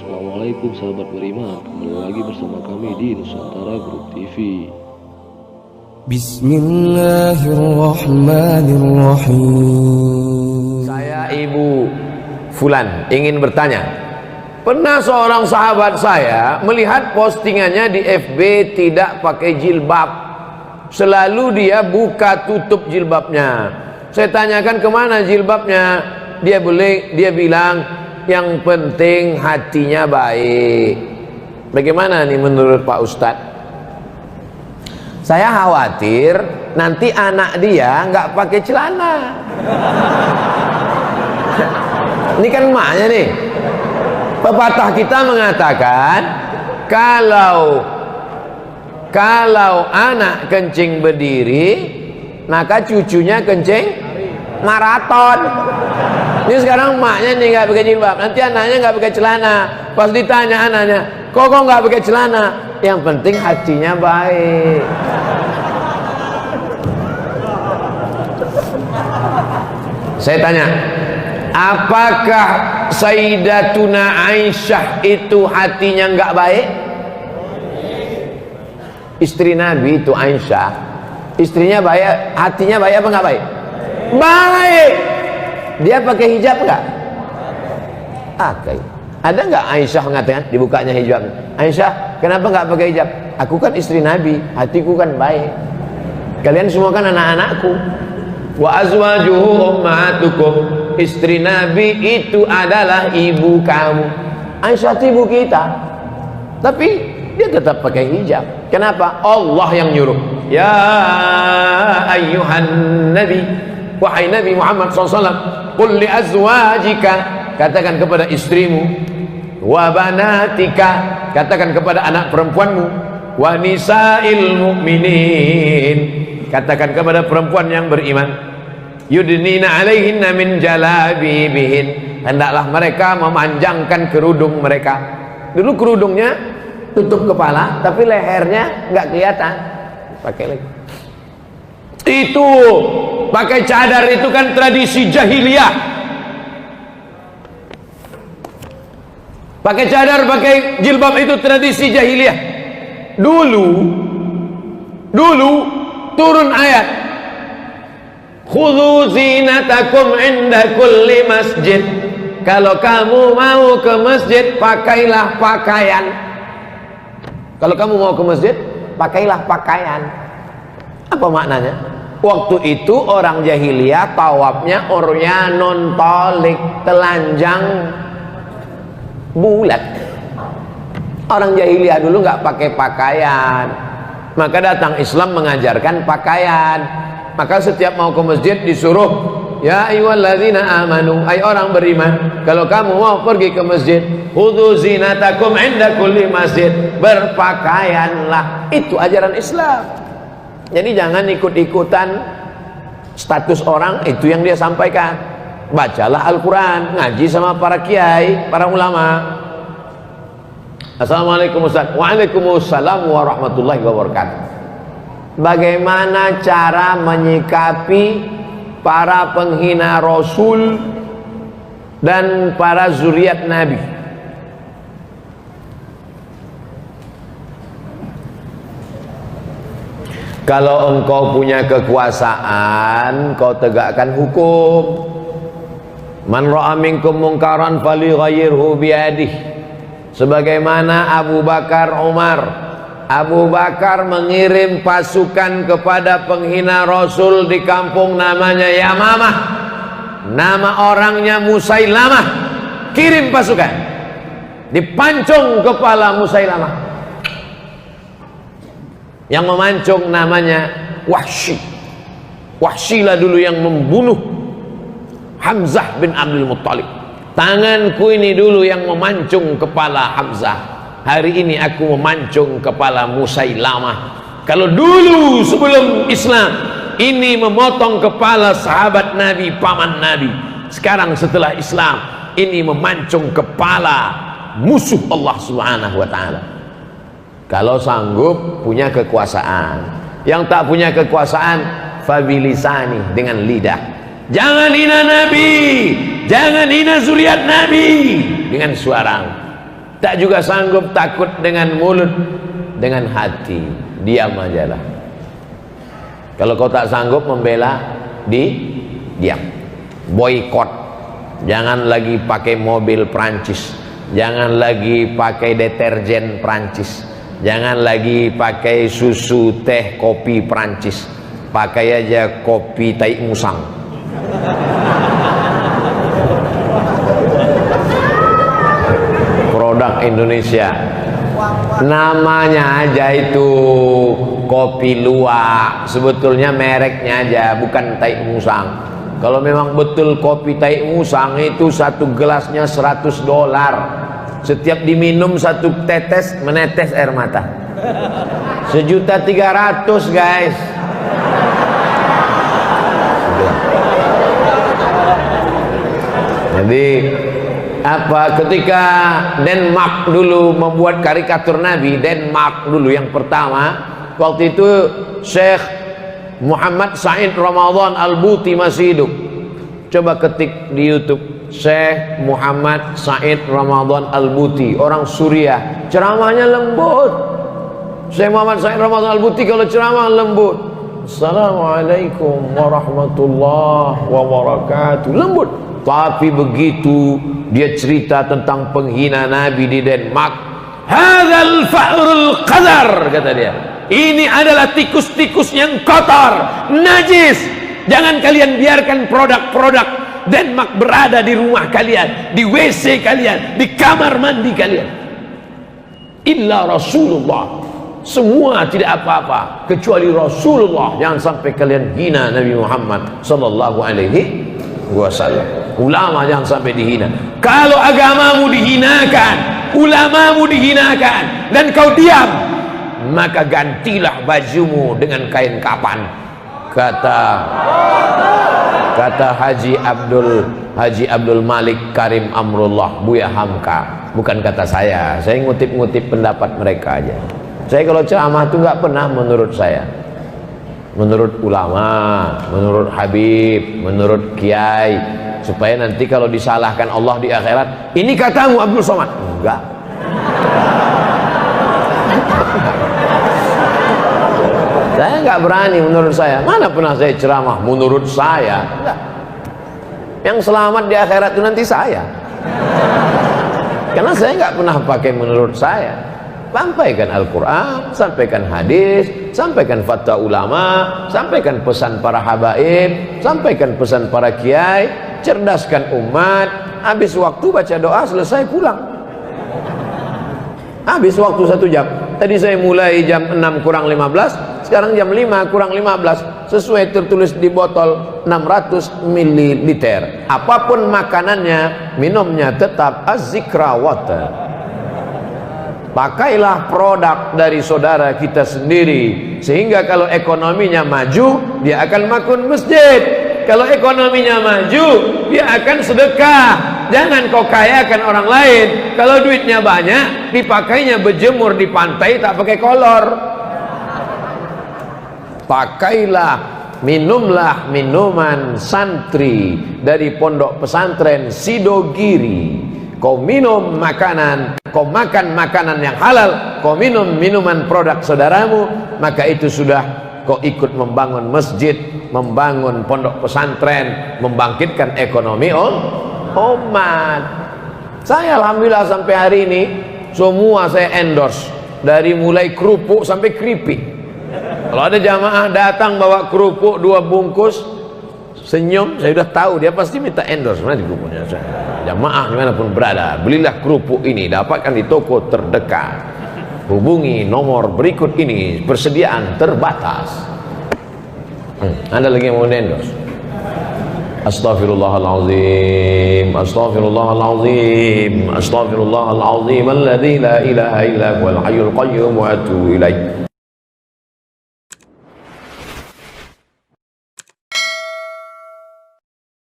Assalamualaikum sahabat beriman, kembali lagi bersama kami di Nusantara Group TV. Bismillahirrahmanirrahim. Saya Ibu Fulan ingin bertanya, pernah seorang sahabat saya melihat postingannya di FB tidak pakai jilbab, selalu dia buka tutup jilbabnya. Saya tanyakan kemana jilbabnya, dia bilang yang penting hatinya baik. Bagaimana nih menurut Pak Ustadz? Saya khawatir nanti anak dia nggak pakai celana. Ini kan emaknya nih. Pepatah kita mengatakan kalau anak kencing berdiri, maka cucunya kencing maraton. Ini sekarang emaknya nih nggak pakai jilbab, nanti anaknya nggak pakai celana. Pas ditanya anaknya, kok nggak pakai celana? Yang penting hatinya baik. Saya tanya, apakah Sayyidatuna Aisyah itu hatinya nggak baik? Istri Nabi itu Aisyah, istrinya baik, hatinya baik apa nggak baik? Baik. Dia pakai hijab nggak? Pakai. Ada nggak Aisyah mengatakan dibukanya hijab? Aisyah, kenapa nggak pakai hijab? Aku kan istri Nabi, hatiku kan baik. Kalian semua kan anak-anakku. Wa azwajuhu ummahatukum. Istri Nabi itu adalah ibu kamu. Aisyah itu ibu kita, tapi dia tetap pakai hijab. Kenapa? Allah yang nyuruh. Ya ayyuhan nabi, wahai Nabi Muhammad SAW, qul li azwajika, katakan kepada istrimu, wa banatika, katakan kepada anak perempuanmu, wa nisa'il mu'minin, katakan kepada perempuan yang beriman, yudnina alaihinna min jalabibihin, hendaklah mereka memanjangkan kerudung mereka. Dulu kerudungnya tutup kepala, tapi lehernya nggak kelihatan, pakai lagi. Itu pakai cadar itu kan tradisi jahiliyah. Pakai cadar, pakai jilbab itu tradisi jahiliyah. Dulu turun ayat, khudhu zinatakum inda kulli masjid. Kalau kamu mau ke masjid, pakailah pakaian. Kalau kamu mau ke masjid, pakailah pakaian. Apa maknanya? Waktu itu orang jahiliyah tawafnya uryanun tolik, telanjang bulat. Orang jahiliyah dulu nggak pakai pakaian, maka datang Islam mengajarkan pakaian. Maka setiap mau ke masjid disuruh, ya ayyuhalladzina amanu, ay orang beriman, kalau kamu mau pergi ke masjid, khudhu zinatakum inda kulli masjid, berpakaianlah. Itu ajaran Islam. Jadi jangan ikut-ikutan status orang, itu yang dia sampaikan. Bacalah Al-Quran, ngaji sama para kiai, para ulama. Assalamualaikum Ustaz. Waalaikumsalam warahmatullahi wabarakatuh. Bagaimana cara menyikapi para penghina Rasul dan para zuriat Nabi? Kalau engkau punya kekuasaan, kau tegakkan hukum. Man ra'a minkum munkaran falyughayyirhu biyadihi. Sebagaimana Abu Bakar Umar. Abu Bakar mengirim pasukan kepada penghina Rasul di kampung namanya Yamamah. Nama orangnya Musailamah. Kirim pasukan. Dipancung kepala Musailamah. Yang memancung namanya Wahsy. Wahsy lah dulu yang membunuh Hamzah bin Abdul Muttalib. Tanganku ini dulu yang memancung kepala Hamzah. Hari ini aku memancung kepala Musailamah. Kalau dulu sebelum Islam ini memotong kepala sahabat Nabi, paman Nabi. Sekarang setelah Islam ini memancung kepala musuh Allah Subhanahu wa taala. Kalau sanggup punya kekuasaan. Yang tak punya kekuasaan, fabilisani, dengan lidah. Jangan hina Nabi, jangan hina zuriat Nabi, dengan suara. Tak juga sanggup takut dengan mulut, dengan hati. Diam aja lah. Kalau kau tak sanggup membela, diam. Boykot. Jangan lagi pakai mobil Prancis. Jangan lagi pakai deterjen Prancis. Jangan lagi pakai susu, teh, kopi Prancis. Pakai aja kopi tai musang. Produk Indonesia. Namanya aja itu kopi luwak, sebetulnya mereknya aja, bukan tai musang. Kalau memang betul kopi tai musang itu satu gelasnya $100. Setiap diminum satu tetes menetes air mata. 1.300.000 guys. Jadi apa, ketika Denmark dulu membuat karikatur Nabi, Denmark dulu yang pertama, waktu itu Syekh Muhammad Said Ramadan Al-Buti masih hidup. Coba ketik di YouTube, Syekh Muhammad Said Ramadan Al-Buti, orang Suriah, ceramahnya lembut. Syekh Muhammad Said Ramadan Al-Buti kalau ceramah lembut. Assalamualaikum warahmatullahi wabarakatuh, lembut. Tapi begitu dia cerita tentang penghina Nabi di Denmark, hadzal fa'rul qadar, kata dia, ini adalah tikus-tikus yang kotor, najis. Jangan kalian biarkan produk-produk Denmark berada di rumah kalian, di WC kalian, di kamar mandi kalian. Illa Rasulullah, semua tidak apa-apa kecuali Rasulullah. Jangan sampai kalian hina Nabi Muhammad sallallahu alaihi wasallam. Ulama jangan sampai dihina. Kalau agamamu dihinakan, ulamamu dihinakan, dan kau diam, maka gantilah bajumu dengan kain kapan. Kata Haji Abdul Malik Karim Amrullah, Buya Hamka, bukan kata saya ngutip-ngutip pendapat mereka aja. Saya kalau ceramah itu nggak pernah menurut saya, menurut ulama, menurut Habib, menurut Kiai, supaya nanti kalau disalahkan Allah di akhirat, ini katamu Abdul Somad. Enggak. Saya enggak berani menurut saya. Mana pernah saya ceramah menurut saya? Enggak. Yang selamat di akhirat itu nanti saya. Karena saya enggak pernah pakai menurut saya. Sampaikan Al-Quran, sampaikan hadis, sampaikan fatwa ulama, sampaikan pesan para habaib, sampaikan pesan para kiai, cerdaskan umat. Habis waktu baca doa, selesai pulang. Habis waktu 1 jam. Tadi saya mulai jam 6 kurang 15, sekarang jam 5 kurang 15. Sesuai tertulis di botol 600 ml. Apapun makanannya, minumnya tetap az-zikra water. Pakailah produk dari saudara kita sendiri, sehingga kalau ekonominya maju, dia akan makun masjid. Kalau ekonominya maju, dia akan sedekah. Jangan kau kayakan orang lain. Kalau duitnya banyak, dipakainya berjemur di pantai, tak pakai kolor. Pakailah, minumlah minuman santri dari pondok pesantren Sidogiri. Kau minum makanan, kau makan makanan yang halal, kau minum minuman produk saudaramu, maka itu sudah kau ikut membangun masjid, membangun pondok pesantren, membangkitkan ekonomi umat. Saya alhamdulillah sampai hari ini semua saya endorse, dari mulai kerupuk sampai keripik. Kalau ada jamaah datang bawa kerupuk 2 bungkus, senyum, saya sudah tahu dia pasti minta endorse. Mana di kerupuknya? Jamaah dimanapun berada, belilah kerupuk ini, dapatkan di toko terdekat, hubungi nomor berikut ini, persediaan terbatas. Ada lagi yang mau endorse? Astaghfirullahalazim, astaghfirullahalazim, astaghfirullahalazim, alladzi la ilaha illa huwal hayyul qayyum wa atubu ilaih.